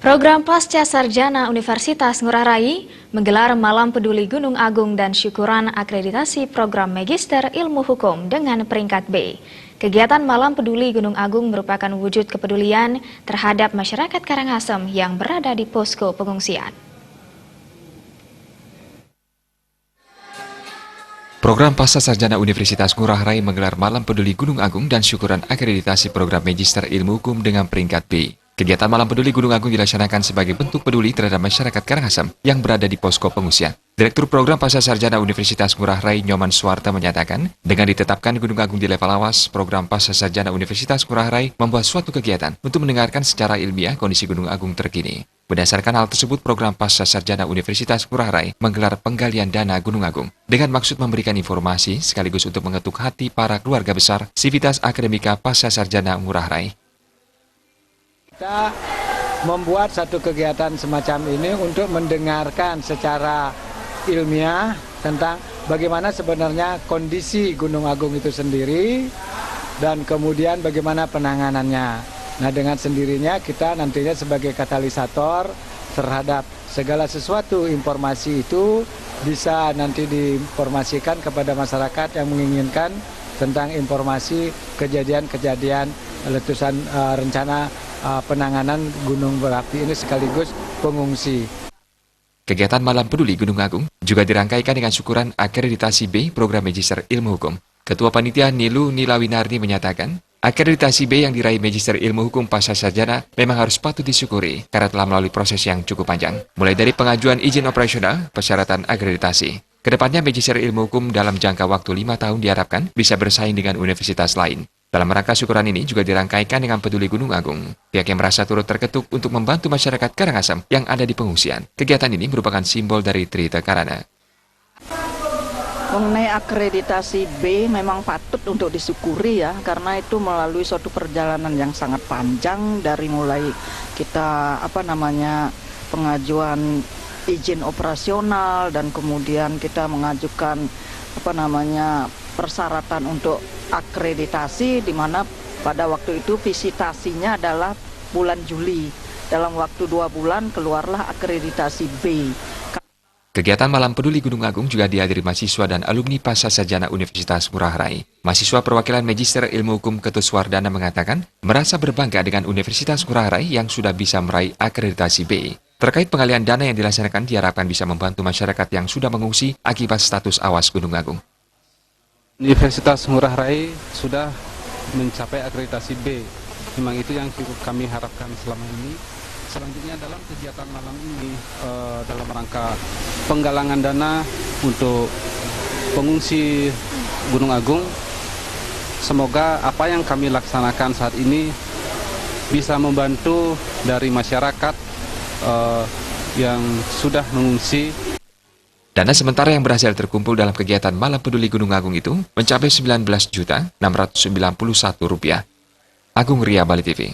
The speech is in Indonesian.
Program Pasca Sarjana Universitas Ngurah Rai menggelar Malam Peduli Gunung Agung dan syukuran akreditasi program Magister Ilmu Hukum dengan peringkat B. Kegiatan Malam Peduli Gunung Agung merupakan wujud kepedulian terhadap masyarakat Karangasem yang berada di posko pengungsian. Program Pasca Sarjana Universitas Ngurah Rai menggelar Malam Peduli Gunung Agung dan syukuran akreditasi program Magister Ilmu Hukum dengan peringkat B. Kegiatan Malam Peduli Gunung Agung dilaksanakan sebagai bentuk peduli terhadap masyarakat Karangasem yang berada di posko pengungsian. Direktur Program Pasca Sarjana Universitas Ngurah Rai Nyoman Suwarta menyatakan, dengan ditetapkan Gunung Agung di level awas, Program Pasca Sarjana Universitas Ngurah Rai membuat suatu kegiatan untuk mendengarkan secara ilmiah kondisi Gunung Agung terkini. Berdasarkan hal tersebut, Program Pasca Sarjana Universitas Ngurah Rai menggelar penggalian dana Gunung Agung dengan maksud memberikan informasi sekaligus untuk mengetuk hati para keluarga besar Sivitas Akademika Pasca Sarjana Ngurah Rai. Kita membuat satu kegiatan semacam ini untuk mendengarkan secara ilmiah tentang bagaimana sebenarnya kondisi Gunung Agung itu sendiri dan kemudian bagaimana penanganannya. Nah, dengan sendirinya kita nantinya sebagai katalisator terhadap segala sesuatu informasi itu bisa nanti diinformasikan kepada masyarakat yang menginginkan tentang informasi kejadian-kejadian letusan rencana penanganan gunung berapi ini sekaligus pengungsi. Kegiatan Malam Peduli Gunung Agung juga dirangkaikan dengan syukuran akreditasi B Program Magister Ilmu Hukum. Ketua Panitia Nilu Nilawinarni menyatakan, akreditasi B yang diraih Magister Ilmu Hukum Pasca Sarjana memang harus patut disyukuri karena telah melalui proses yang cukup panjang, mulai dari pengajuan izin operasional, persyaratan akreditasi. Kedepannya Magister Ilmu Hukum dalam jangka waktu 5 tahun diharapkan bisa bersaing dengan universitas lain. Dalam rangka syukuran ini juga dirangkaikan dengan Peduli Gunung Agung. Pihak yang merasa turut terketuk untuk membantu masyarakat Karangasem yang ada di pengungsian. Kegiatan ini merupakan simbol dari Trita Karana. Mengenai akreditasi B memang patut untuk disyukuri ya, karena itu melalui suatu perjalanan yang sangat panjang dari mulai kita pengajuan izin operasional dan kemudian kita mengajukan persyaratan untuk akreditasi, di mana pada waktu itu visitasinya adalah bulan Juli. Dalam waktu 2 bulan keluarlah akreditasi B. Kegiatan Malam Peduli Gunung Agung juga dihadiri mahasiswa dan alumni Pasca Sarjana Universitas Ngurah Rai. Mahasiswa perwakilan Magister Ilmu Hukum Ketut Suwardana mengatakan merasa berbangga dengan Universitas Ngurah Rai yang sudah bisa meraih akreditasi B. Terkait pengalian dana yang dilaksanakan diharapkan bisa membantu masyarakat yang sudah mengungsi akibat status awas Gunung Agung. Universitas Ngurah Rai sudah mencapai akreditasi B. Memang itu yang kami harapkan selama ini. Selanjutnya dalam kegiatan malam ini dalam rangka penggalangan dana untuk pengungsi Gunung Agung, semoga apa yang kami laksanakan saat ini bisa membantu dari masyarakat yang sudah mengungsi. Dana sementara yang berhasil terkumpul dalam kegiatan Malam Peduli Gunung Agung itu mencapai Rp19.691.000. Agung Ria, Bali TV.